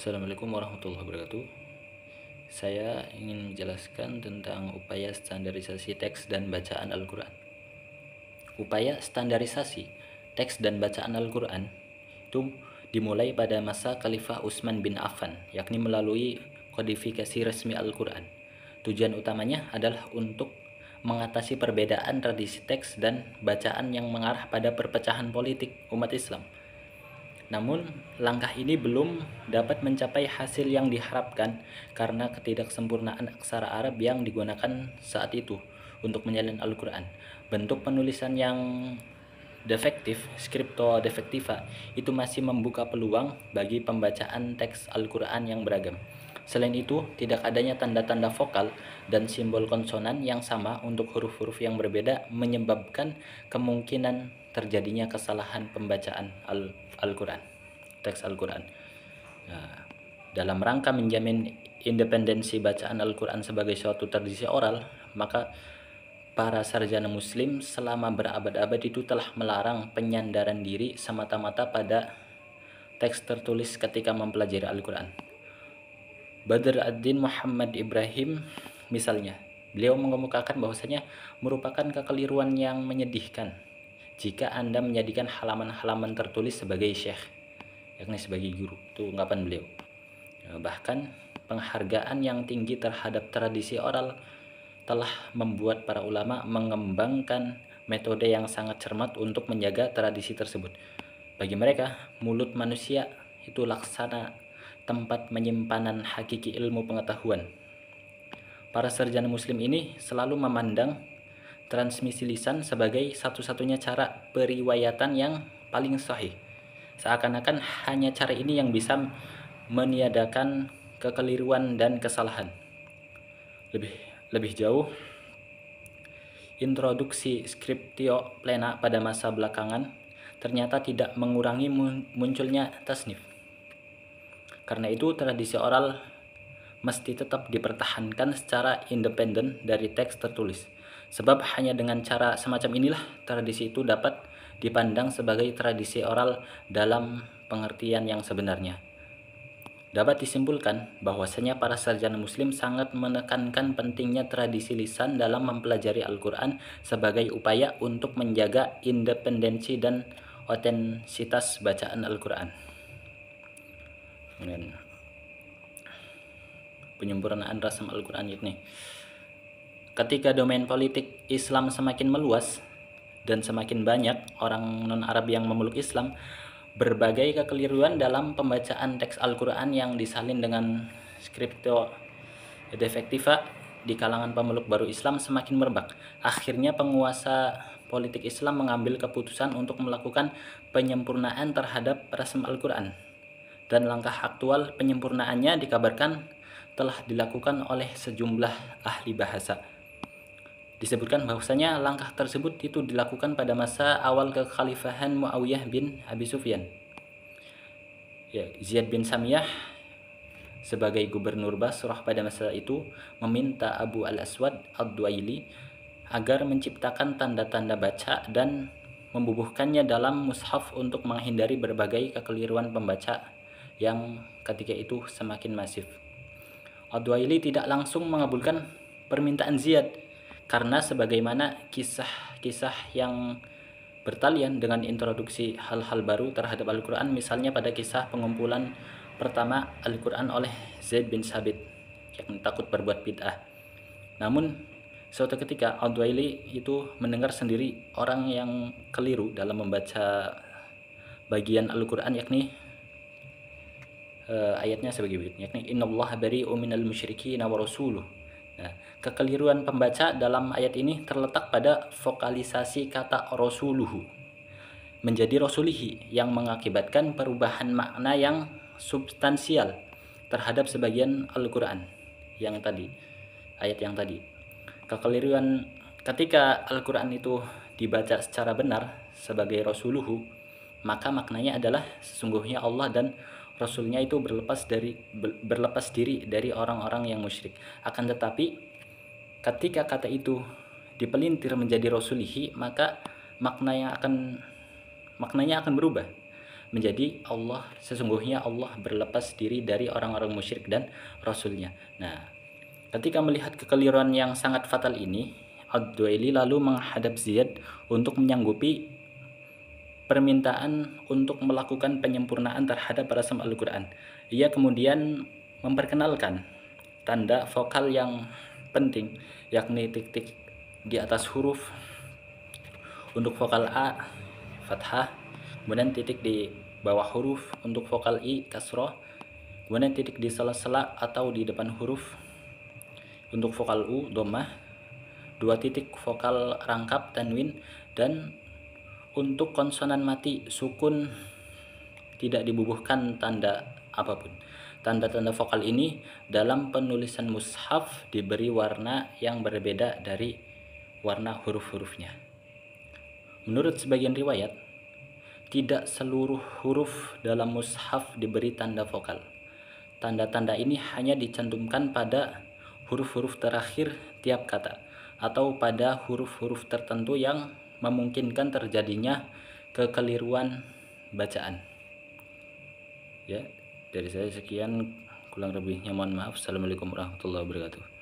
Assalamualaikum warahmatullahi wabarakatuh. Saya ingin menjelaskan tentang upaya standarisasi teks dan bacaan Al-Quran. Upaya standarisasi teks dan bacaan Al-Quran itu dimulai pada masa Khalifah Utsman bin Affan, yakni melalui kodifikasi resmi Al-Quran. Tujuan utamanya adalah untuk mengatasi perbedaan tradisi teks dan bacaan yang mengarah pada perpecahan politik umat Islam. Namun, langkah ini belum dapat mencapai hasil yang diharapkan karena ketidaksempurnaan aksara Arab yang digunakan saat itu untuk menyalin Al-Quran. Bentuk penulisan yang defektif, scripto defectiva, itu masih membuka peluang bagi pembacaan teks Al-Quran yang beragam. Selain itu, tidak adanya tanda-tanda vokal dan simbol konsonan yang sama untuk huruf-huruf yang berbeda menyebabkan kemungkinan terjadinya kesalahan pembacaan Al-Quran, teks Al-Quran. Nah, dalam rangka menjamin independensi bacaan Al-Quran sebagai suatu tradisi oral, maka para sarjana muslim selama berabad-abad itu telah melarang penyandaran diri semata-mata pada teks tertulis ketika mempelajari Al-Quran. Badr ad-Din Muhammad Ibrahim misalnya, beliau mengemukakan bahwasanya merupakan kekeliruan yang menyedihkan jika Anda menjadikan halaman-halaman tertulis sebagai syekh, yakni sebagai guru. Itu ungkapan beliau. Bahkan penghargaan yang tinggi terhadap tradisi oral telah membuat para ulama mengembangkan metode yang sangat cermat untuk menjaga tradisi tersebut. Bagi mereka, mulut manusia itu laksana tempat penyimpanan hakiki ilmu pengetahuan. Para sarjana muslim ini selalu memandang transmisi lisan sebagai satu-satunya cara periwayatan yang paling sahih. Seakan-akan hanya cara ini yang bisa meniadakan kekeliruan dan kesalahan. Lebih jauh, introduksi scriptio plena pada masa belakangan ternyata tidak mengurangi munculnya tasnif. Karena itu, tradisi oral mesti tetap dipertahankan secara independen dari teks tertulis. Sebab hanya dengan cara semacam inilah tradisi itu dapat dipandang sebagai tradisi oral dalam pengertian yang sebenarnya. Dapat disimpulkan bahwasanya para sarjana muslim sangat menekankan pentingnya tradisi lisan dalam mempelajari Al-Quran sebagai upaya untuk menjaga independensi dan otensitas bacaan Al-Quran. Kemudian penyempurnaan rasam Al-Quran ini. Ketika domain politik Islam semakin meluas dan semakin banyak orang non-Arab yang memeluk Islam, berbagai kekeliruan dalam pembacaan teks Al-Quran yang disalin dengan scriptio defectiva di kalangan pemeluk baru Islam semakin merebak. Akhirnya penguasa politik Islam mengambil keputusan untuk melakukan penyempurnaan terhadap rasam Al-Quran. Dan langkah aktual penyempurnaannya dikabarkan telah dilakukan oleh sejumlah ahli bahasa. Disebutkan bahwasanya langkah tersebut itu dilakukan pada masa awal kekhalifahan Muawiyah bin Abi Sufyan. Ziyad bin Samiyah sebagai gubernur Basrah pada masa itu meminta Abu al-Aswad ad-Duaili agar menciptakan tanda-tanda baca dan membubuhkannya dalam mushaf untuk menghindari berbagai kekeliruan pembaca yang ketika itu semakin masif. Ad-Duaili tidak langsung mengabulkan permintaan Ziyad karena sebagaimana kisah-kisah yang bertalian dengan introduksi hal-hal baru terhadap Al-Quran, misalnya pada kisah pengumpulan pertama Al-Quran oleh Zaid bin Sabit yang takut berbuat bid'ah. Namun suatu ketika Ad-Duaili itu mendengar sendiri orang yang keliru dalam membaca bagian Al-Quran, yakni ayatnya sebagai berikut, yakni innallaha bari'um minal musyrikin wa rasuluh. Nah, kekeliruan pembaca dalam ayat ini terletak pada vokalisasi kata rasuluhu menjadi rasulihi yang mengakibatkan perubahan makna yang substansial terhadap sebagian Al-Quran yang tadi, ayat yang tadi. Kekeliruan ketika Al-Quran itu dibaca secara benar sebagai rasuluhu, maka maknanya adalah sesungguhnya Allah dan Rasulnya itu berlepas diri dari orang-orang yang musyrik. Akan tetapi ketika kata itu dipelintir menjadi rasulihi, maka maknanya akan berubah. menjadi Allah, sesungguhnya Allah berlepas diri dari orang-orang musyrik dan Rasulnya. Nah, ketika melihat kekeliruan yang sangat fatal ini, Ad-Duaili lalu menghadap Ziyad untuk menyanggupi permintaan untuk melakukan penyempurnaan terhadap rasam Al-Quran. Ia kemudian memperkenalkan tanda vokal yang penting, yakni titik di atas huruf. Untuk vokal A fathah, kemudian titik di bawah huruf. Untuk vokal I kasroh, kemudian titik di sela-sela atau di depan huruf. Untuk vokal U dhammah, 2 titik vokal rangkap tanwin, dan untuk konsonan mati sukun tidak dibubuhkan tanda apapun. Tanda-tanda vokal ini dalam penulisan mushaf diberi warna yang berbeda dari warna huruf-hurufnya. Menurut sebagian riwayat, tidak seluruh huruf dalam mushaf diberi tanda vokal. Tanda-tanda ini hanya dicantumkan pada huruf-huruf terakhir tiap kata atau pada huruf-huruf tertentu yang memungkinkan terjadinya kekeliruan bacaan. Ya, dari saya sekian, kurang lebihnya mohon maaf. Assalamualaikum warahmatullahi wabarakatuh.